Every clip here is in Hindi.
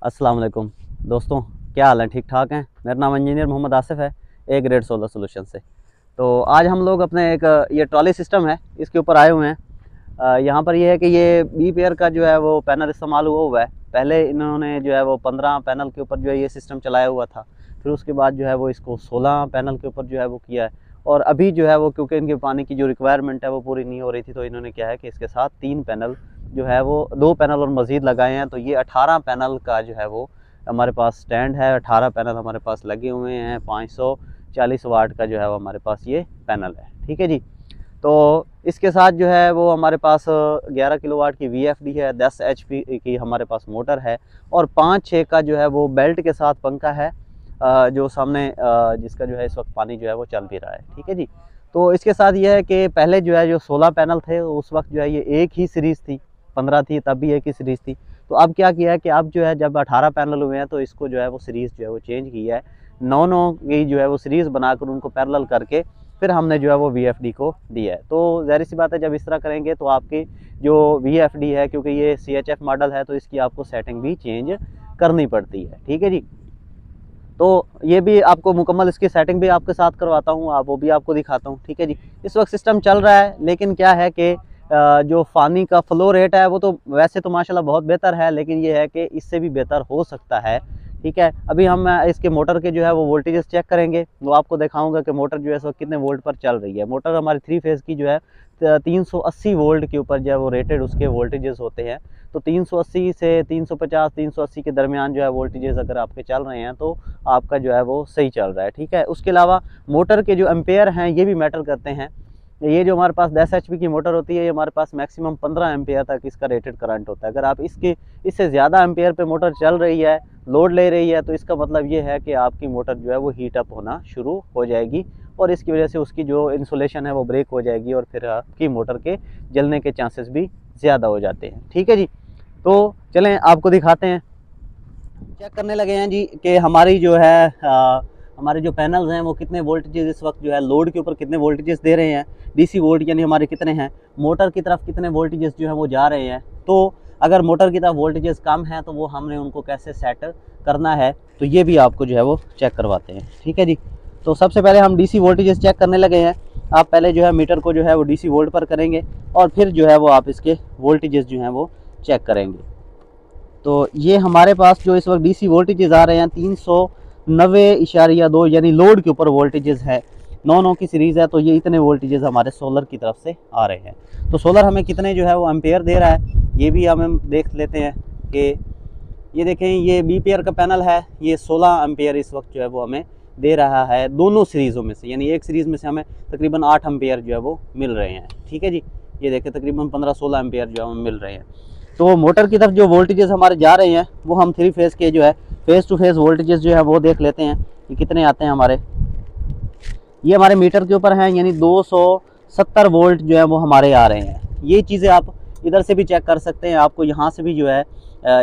अस्सलाम वालेकुम दोस्तों, क्या हाल है? ठीक ठाक हैं। मेरा नाम इंजीनियर मोहम्मद आसिफ है, ए ग्रेड सोलर सोल्यूशन से। तो आज हम लोग अपने एक ये ट्रॉली सिस्टम है इसके ऊपर आए हुए हैं। यहाँ पर ये है कि ये बी पेयर का जो है वो पैनल इस्तेमाल हुआ है। पहले इन्होंने जो है वो 15 पैनल के ऊपर जो है ये सिस्टम चलाया हुआ था। फिर उसके बाद जो है वो इसको 16 पैनल के ऊपर जो है वो किया है। और अभी जो है वो क्योंकि इनके पानी की जो रिक्वायरमेंट है वो पूरी नहीं हो रही थी, तो इन्होंने क्या है कि इसके साथ 3 पैनल जो है वो 2 पैनल और मज़ीद लगाए हैं। तो ये 18 पैनल का जो है वो हमारे पास स्टैंड है। 18 पैनल हमारे पास लगे हुए हैं। 540 वाट का जो है वो हमारे पास ये पैनल है। ठीक है जी। तो इसके साथ जो है वो हमारे पास 11 किलोवाट की VFD है, 10 HP की हमारे पास मोटर है और 5-6 का जो है वो बेल्ट के साथ पंखा है, जो सामने जिसका जो है इस वक्त पानी जो है वो चल भी रहा है। ठीक है जी। तो इसके साथ ये है कि पहले जो है जो 16 पैनल थे उस वक्त जो है ये एक ही सीरीज़ थी, 15 थी तब भी एक ही सीरीज़ थी। तो अब क्या किया है कि अब जो है जब 18 पैनल हुए हैं तो इसको जो है वो सीरीज़ जो है वो चेंज किया है। 9 की जो है वो सीरीज़ बनाकर उनको पैरेलल करके फिर हमने जो है वो VFD को दिया है। तो ज़ाहिर सी बात है जब इस तरह करेंगे तो आपकी जो VFD है, क्योंकि ये CHF मॉडल है, तो इसकी आपको सेटिंग भी चेंज करनी पड़ती है। ठीक है जी। तो ये भी आपको मुकम्मल इसकी सेटिंग भी आपके साथ करवाता हूँ, वो भी आपको दिखाता हूँ। ठीक है जी। इस वक्त सिस्टम चल रहा है, लेकिन क्या है कि जो पानी का फ़्लो रेट है वो तो वैसे तो माशाल्लाह बहुत बेहतर है, लेकिन ये है कि इससे भी बेहतर हो सकता है। ठीक है। अभी हम इसके मोटर के जो है वो वोल्टेजेस चेक करेंगे, वो आपको दिखाऊंगा कि मोटर जो है इस वक्त कितने वोल्ट पर चल रही है। मोटर हमारी 3 फेज़ की जो है 380 वोल्ट के ऊपर जो है वो रेटेड उसके वोल्टेजेस होते हैं। तो 380 से 350 380 के दरमियान जो है वोल्टेजेस अगर आपके चल रहे हैं तो आपका जो है वो सही चल रहा है। ठीक है। उसके अलावा मोटर के जो एम्पेयर हैं ये भी मैटर करते हैं। ये जो हमारे पास 10 HP की मोटर होती है, ये हमारे पास मैक्सिमम 15 एम्पेयर तक इसका रेटेड करंट होता है। अगर आप इससे ज़्यादा एम्पेयर पे मोटर चल रही है, लोड ले रही है, तो इसका मतलब ये है कि आपकी मोटर जो है वो हीट अप होना शुरू हो जाएगी और इसकी वजह से उसकी जो इंसुलेशन है वो ब्रेक हो जाएगी और फिर आपकी मोटर के जलने के चांसेस भी ज़्यादा हो जाते हैं। ठीक है जी। तो चलें आपको दिखाते हैं। चेक करने लगे हैं जी कि हमारी जो है हमारे जो पैनल्स हैं वो कितने वोल्टेजेस इस वक्त जो है लोड के ऊपर कितने वोल्टेजेस दे रहे हैं। DC वोल्ट यानी हमारे कितने हैं, मोटर की तरफ कितने वोल्टेजेस जो है वो जा रहे हैं। तो अगर मोटर की तरफ वोल्टेजेस कम हैं तो वो हमने उनको कैसे सेट करना है, तो ये भी आपको जो है वो चेक करवाते हैं। ठीक है जी। तो सबसे पहले हम DC वोल्टेजेस चेक करने लगे हैं। आप पहले जो है मीटर को जो है वो DC वोल्ट पर करेंगे और फिर जो है वो आप इसके वोल्टेजेस जो हैं वो चेक करेंगे। तो ये हमारे पास जो इस वक्त DC वोल्टेजेस आ रहे हैं 390.2 यानी लोड के ऊपर वोल्टेजेस है। 9 की सीरीज़ है, तो ये इतने वोल्टेजेस हमारे सोलर की तरफ से आ रहे हैं। तो सोलर हमें कितने जो है वो एम्पेयर दे रहा है ये भी हम देख लेते हैं कि ये देखें, ये बी पेयर का पैनल है, ये 16 एम्पेयर इस वक्त जो है वो हमें दे रहा है दोनों सीरीज़ों में से। यानी एक सीरीज़ में से हमें तकरीबन 8 एम्पेयर जो है वो मिल रहे हैं। ठीक है जी। ये देखें तकरीबन 15-16 एम्पेयर जो है हमें मिल रहे हैं। तो मोटर की तरफ जो वोल्टेजेस हमारे जा रहे हैं वो हम 3 फेज़ के जो है फेज़ टू फेज़ वोल्टेजेस जो है वो देख लेते हैं कि कितने आते हैं हमारे। ये हमारे मीटर के ऊपर हैं, यानी 270 वोल्ट जो है वो हमारे आ रहे हैं। ये चीज़ें आप इधर से भी चेक कर सकते हैं, आपको यहाँ से भी जो है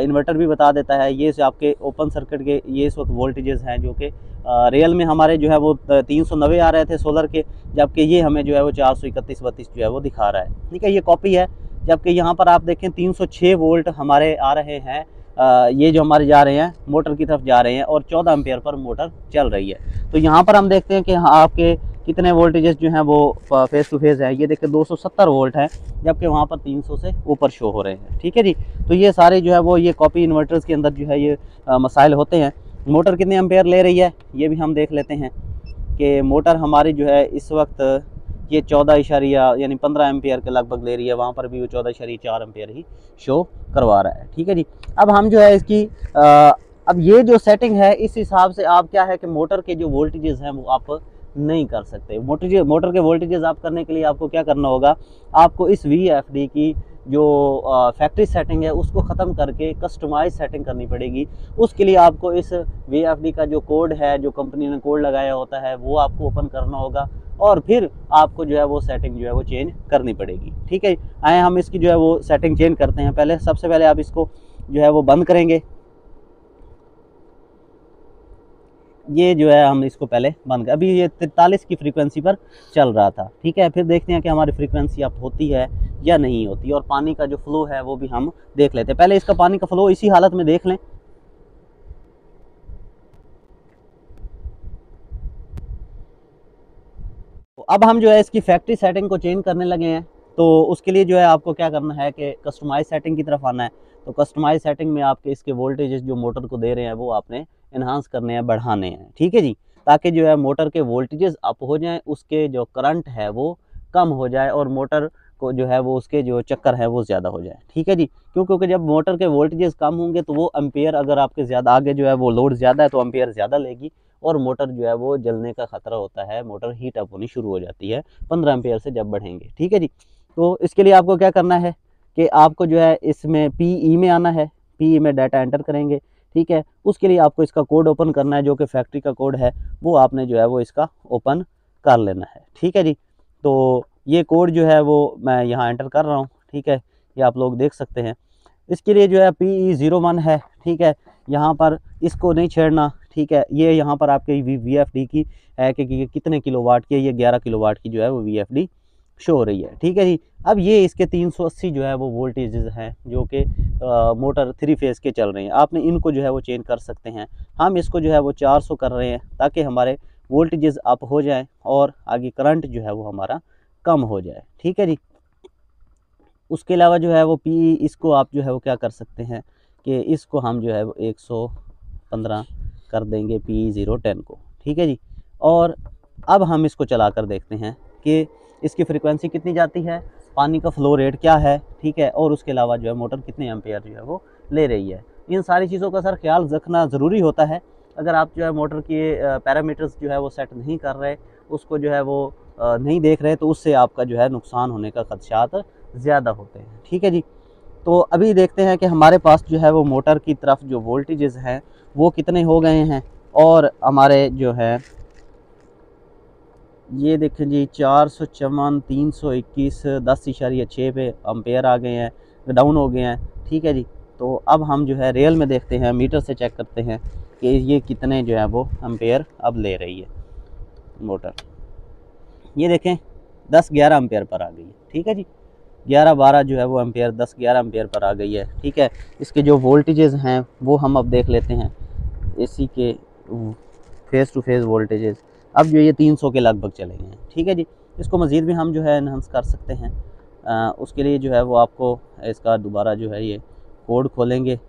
इन्वर्टर भी बता देता है। ये आपके ओपन सर्किट के ये इस वक्त वोल्टेजेस हैं जो कि रियल में हमारे जो है वो 390 आ रहे थे सोलर के, जबकि ये हमें जो है वो 431-32 जो है वो दिखा रहा है। ठीक है। ये कॉपी है। जबकि यहाँ पर आप देखें 306 वोल्ट हमारे आ रहे हैं, ये जो हमारे जा रहे हैं मोटर की तरफ जा रहे हैं और 14 एम्पेयर पर मोटर चल रही है। तो यहाँ पर हम देखते हैं कि हाँ आपके कितने वोल्टेजेस जो हैं वो फेज़ टू फेज़ है। ये देखिए 270 वोल्ट है, जबकि वहाँ पर 300 से ऊपर शो हो रहे हैं। ठीक है जी। तो ये सारे जो है वो ये कॉपी इन्वर्टर्स के अंदर जो है ये मसाइल होते हैं। मोटर कितने एम्पेयर ले रही है ये भी हम देख लेते हैं कि मोटर हमारी जो है इस वक्त ये 14 यानी 15 एम्पेयर के लगभग ले रही है। वहाँ पर भी वो 14.4 एम्पेयर ही शो करवा रहा है। ठीक है जी। अब हम जो है इसकी अब ये जो सेटिंग है इस हिसाब से आप क्या है कि मोटर के जो वोल्टेजेस हैं वो आप नहीं कर सकते। मोटर के वोल्टेजेस आप करने के लिए आपको क्या करना होगा, आपको इस VFD की जो फैक्ट्री सेटिंग है उसको ख़त्म करके कस्टमाइज सेटिंग करनी पड़ेगी। उसके लिए आपको इस VFD का जो कोड है, जो कंपनी ने कोड लगाया होता है, वो आपको ओपन करना होगा और फिर आपको जो है वो सेटिंग जो है वो चेंज करनी पड़ेगी। ठीक है। आए हम इसकी जो है वो सेटिंग चेंज करते हैं। पहले सबसे पहले आप इसको जो है वो बंद करेंगे। ये जो है हम इसको पहले बंद कर, अभी ये 43 की फ्रीक्वेंसी पर चल रहा था। ठीक है। फिर देखते हैं कि हमारी फ्रीक्वेंसी अप होती है या नहीं होती, और पानी का जो फ्लो है वो भी हम देख लेते हैं। पहले इसका पानी का फ्लो इसी हालत में देख लें। अब हम जो है इसकी फैक्ट्री सेटिंग को चेंज करने लगे हैं। तो उसके लिए जो है आपको क्या करना है कि कस्टमाइज सेटिंग की तरफ आना है। तो कस्टमाइज सेटिंग में आपके इसके वोल्टेजेस जो मोटर को दे रहे हैं वो आपने इन्हांस करने हैं, बढ़ाने हैं, ठीक है जी, ताकि जो है मोटर के वोल्टेजेस अप हो जाएं, उसके जो करंट है वो कम हो जाए और मोटर को जो है वो उसके जो चक्कर है वो ज़्यादा हो जाए, ठीक है जी। क्योंकि जब मोटर के वोल्टेजेस कम होंगे तो वो एम्पेयर अगर आपके ज़्यादा आगे जो है वो लोड ज़्यादा है तो एम्पेयर ज़्यादा लेगी और मोटर जो है वो जलने का ख़तरा होता है, मोटर हीट अप होनी शुरू हो जाती है 15 एम्पेयर से जब बढ़ेंगे, ठीक है जी। तो इसके लिए आपको क्या करना है कि आपको जो है इसमें PE में आना है, PE में डाटा एंटर करेंगे, ठीक है। उसके लिए आपको इसका कोड ओपन करना है, जो कि फैक्ट्री का कोड है वो आपने जो है वो इसका ओपन कर लेना है, ठीक है जी। तो ये कोड जो है वो मैं यहाँ एंटर कर रहा हूँ, ठीक है, ये आप लोग देख सकते हैं। इसके लिए जो है PE01 है, ठीक है, यहाँ पर इसको नहीं छेड़ना, ठीक है। ये यहाँ पर आपके VFD की है कि कितने किलोवाट की है, ये 11 किलोवाट की जो है वो VFD शो हो रही है, ठीक है जी। अब ये इसके 380 जो है वो वोल्टेजेस हैं जो कि मोटर 3 फेज़ के चल रहे हैं, आपने इनको जो है वो चेंज कर सकते हैं। हम इसको जो है वो 400 कर रहे हैं ताकि हमारे वोल्टेजेस अप हो जाए और आगे करंट जो है वो हमारा कम हो जाए, ठीक है जी। उसके अलावा जो है वो PE इसको आप जो है वो क्या कर सकते हैं कि इसको हम जो है वो 115 कर देंगे PE010 को, ठीक है जी। और अब हम इसको चला कर देखते हैं कि इसकी फ्रीक्वेंसी कितनी जाती है, पानी का फ्लो रेट क्या है, ठीक है, और उसके अलावा जो है मोटर कितने एम्पेयर जो है वो ले रही है। इन सारी चीज़ों का सर ख्याल रखना ज़रूरी होता है। अगर आप जो है मोटर के पैरामीटर्स जो है वो सेट नहीं कर रहे, उसको जो है वो नहीं देख रहे, तो उससे आपका जो है नुकसान होने का खदशात ज़्यादा होते हैं, ठीक है जी। तो अभी देखते हैं कि हमारे पास जो है वो मोटर की तरफ जो वोल्टेजेस हैं वो कितने हो गए हैं और हमारे जो है ये देखें जी 454 321 10.6 पे एम्पेयर आ गए हैं, डाउन हो गए हैं, ठीक है जी। तो अब हम जो है रियल में देखते हैं, मीटर से चेक करते हैं कि ये कितने जो है वो एम्पेयर अब ले रही है मोटर। ये देखें 10-11 एम्पेयर पर आ गई है, ठीक है जी। 11-12 जो है वो एम्पेयर 10-11 एम्पेयर पर आ गई है, ठीक है। इसके जो वोल्टेजेस हैं वो हम अब देख लेते हैं, AC के फेज़ टू फेज़ वोल्टेजेस अब जो ये 300 के लगभग चले गए हैं, ठीक है जी। इसको मज़ीद भी हम जो है एनहांस कर सकते हैं। उसके लिए जो है वो आपको इसका दोबारा जो है ये कोड खोलेंगे,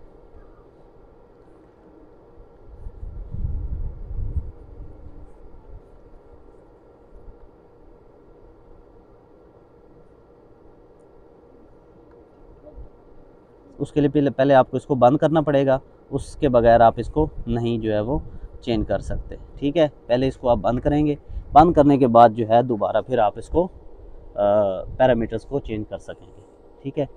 उसके लिए पहले आपको इसको बंद करना पड़ेगा, उसके बगैर आप इसको नहीं जो है वो चेंज कर सकते, ठीक है। पहले इसको आप बंद करेंगे, बंद करने के बाद जो है दोबारा फिर आप इसको पैरामीटर्स को चेंज कर सकेंगे, ठीक है।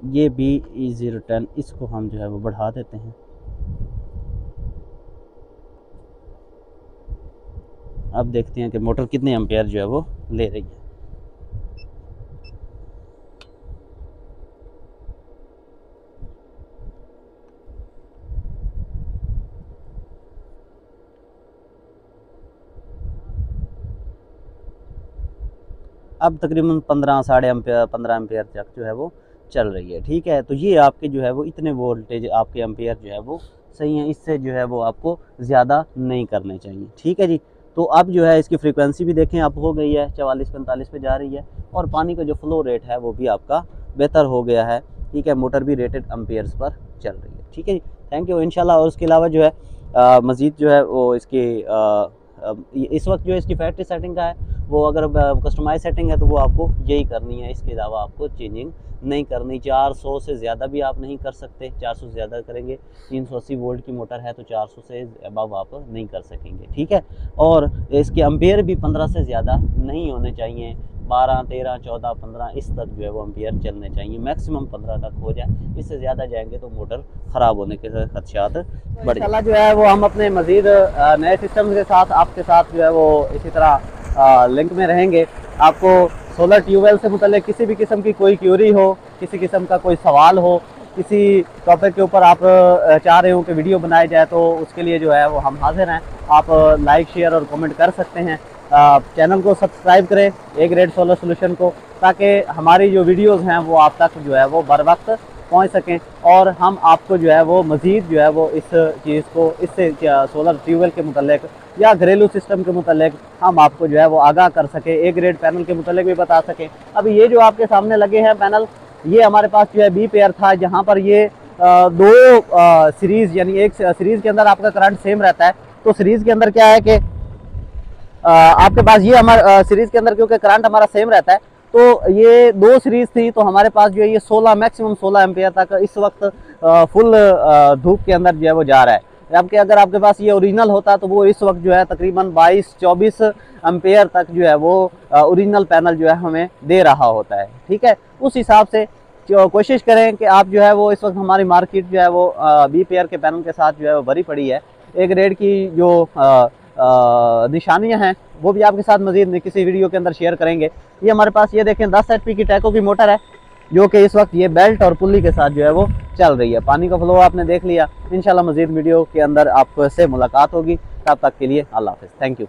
ये BE010 इसको हम जो है वो बढ़ा देते हैं। अब देखते हैं कि मोटर कितने एम्पेयर जो है वो ले रही है। अब तकरीबन 15 एम्पेयर तक जो है वो चल रही है, ठीक है। तो ये आपके जो है वो इतने वोल्टेज आपके एम्पेयर जो है वो सही हैं, इससे जो है वो आपको ज़्यादा नहीं करने चाहिए, ठीक है जी। तो अब जो है इसकी फ्रीक्वेंसी भी देखें अप हो गई है, 44-45 पे जा रही है और पानी का जो फ्लो रेट है वो भी आपका बेहतर हो गया है, ठीक है। मोटर भी रेटेड एम्पेयर्स पर चल रही है, ठीक है जी। थैंक यू इंशाल्लाह। और उसके अलावा जो है मज़ीद जो है वो इसकी इस वक्त जो इसकी फैक्ट्री सेटिंग का है वो अगर कस्टमाइज सेटिंग है तो वो आपको यही करनी है, इसके अलावा आपको चेंजिंग नहीं करनी। 400 से ज़्यादा भी आप नहीं कर सकते, 400 से ज़्यादा करेंगे 380 वोल्ट की मोटर है तो 400 से अबव आप नहीं कर सकेंगे, ठीक है। और इसके एम्पेयर भी 15 से ज़्यादा नहीं होने चाहिए, 12, 13, 14, 15 इस तक जो है वो एम्पेयर चलने चाहिए, मैक्सिमम 15 तक हो जाए। इससे ज़्यादा जाएंगे तो मोटर ख़राब होने के खदशात बढ़ जाएंगे। जो है वो हम अपने मज़ीद नए सिस्टम के साथ आपके साथ जो है वो इसी तरह लिंक में रहेंगे। आपको सोलर ट्यूबवेल से मुतल्लिक किसी भी किस्म की कोई क्यूरी हो, किसी किस्म का कोई सवाल हो, किसी टॉपिक के ऊपर आप चाह रहे हो कि वीडियो बनाई जाए तो उसके लिए जो है वो हम हाजिर हैं। आप लाइक शेयर और कमेंट कर सकते हैं। चैनल को सब्सक्राइब करें ए ग्रेड सोलर सोल्यूशन को, ताकि हमारी जो वीडियोज़ हैं वो आप तक जो है वो बर वक्त पहुंच सकें और हम आपको जो है वो मज़ीद जो है वो इस चीज़ को, इससे सोलर ट्यूबवेल के मुतल्लिक या घरेलू सिस्टम के मुतल्लिक हम आपको जो है वो आगाह कर सके, ए ग्रेड पैनल के मुतल्लिक भी बता सकें। अभी ये जो आपके सामने लगे हैं पैनल, ये हमारे पास जो है बी पेयर था, जहाँ पर ये दो सीरीज़, यानी एक सीरीज़ के अंदर आपका करंट सेम रहता है। तो सीरीज़ के अंदर क्या है कि आपके पास ये हमारा सीरीज़ के अंदर क्योंकि करंट हमारा सेम रहता है, तो ये दो सीरीज़ थी, तो हमारे पास जो है ये 16 मैक्सिमम 16 एम्पियर तक इस वक्त फुल धूप के अंदर जो है वो जा रहा है। जबकि अगर आपके पास ये ओरिजिनल होता तो वो इस वक्त जो है तकरीबन 22-24 एम्पियर तक जो है वो ओरिजिनल पैनल जो है हमें दे रहा होता है। ठीक है, उस हिसाब से कोशिश करें कि आप जो है वो, इस वक्त हमारी मार्केट जो है वो बी पेयर के पैनल के साथ जो है वो भरी पड़ी है। ए ग्रेड की जो निशानियां हैं वो भी आपके साथ मजीद किसी वीडियो के अंदर शेयर करेंगे। ये हमारे पास ये देखें 10 HP की टैको की मोटर है, जो कि इस वक्त ये बेल्ट और पुल्ली के साथ जो है वो चल रही है। पानी का फ्लो आपने देख लिया। इंशाल्लाह मजीद वीडियो के अंदर आपसे मुलाकात होगी। तब तक के लिए अल्लाह हाफ़िज़, थैंक यू।